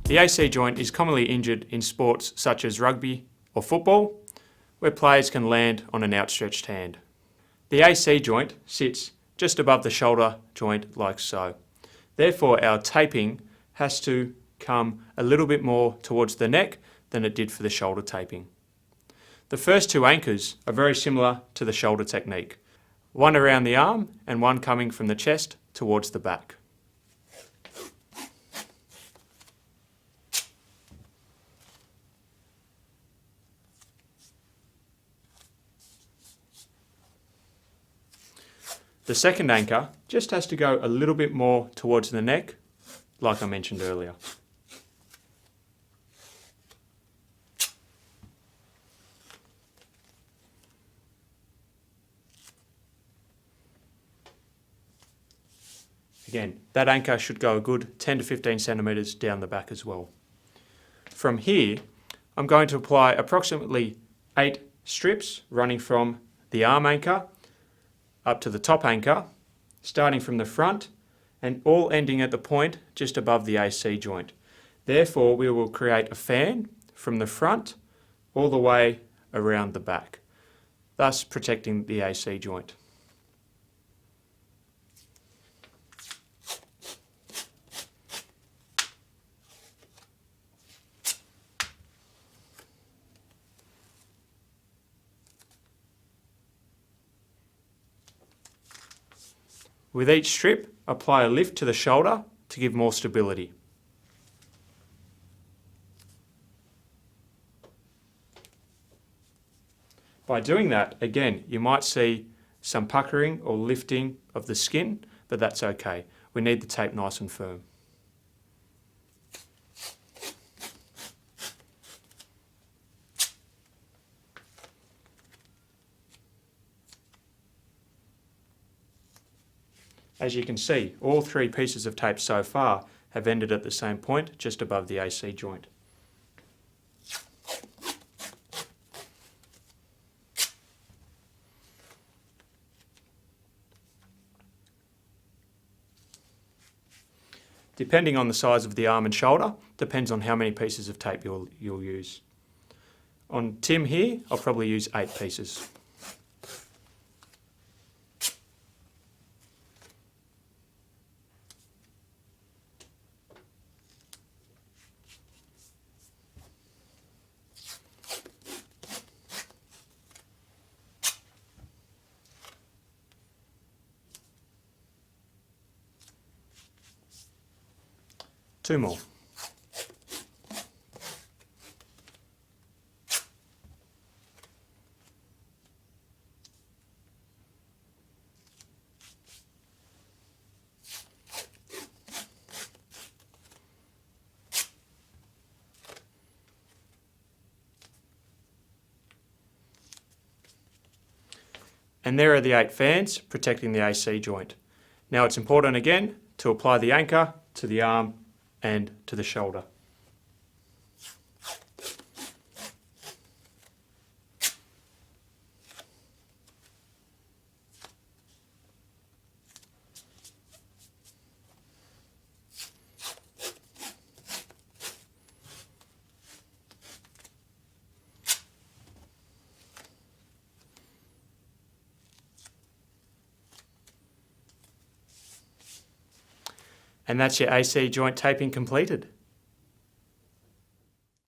The AC joint is commonly injured in sports such as rugby or football, where players can land on an outstretched hand. The AC joint sits just above the shoulder joint like so. Therefore, our taping has to come a little bit more towards the neck than it did for the shoulder taping. The first two anchors are very similar to the shoulder technique, one around the arm and one coming from the chest towards the back. The second anchor just has to go a little bit more towards the neck, like I mentioned earlier. Again, that anchor should go a good 10 to 15 centimetres down the back as well. From here, I'm going to apply approximately 8 strips running from the arm anchor up to the top anchor, starting from the front and all ending at the point just above the AC joint. Therefore, we will create a fan from the front all the way around the back, thus protecting the AC joint. With each strip, apply a lift to the shoulder to give more stability. By doing that, again, you might see some puckering or lifting of the skin, but that's okay. We need the tape nice and firm. As you can see, all 3 pieces of tape so far have ended at the same point, just above the AC joint. Depending on the size of the arm and shoulder, depends on how many pieces of tape you'll use. On Tim here, I'll probably use 8 pieces. Two more. And there are the 8 fans protecting the AC joint. Now it's important again to apply the anchor to the arm and to the shoulder. And that's your AC joint taping completed.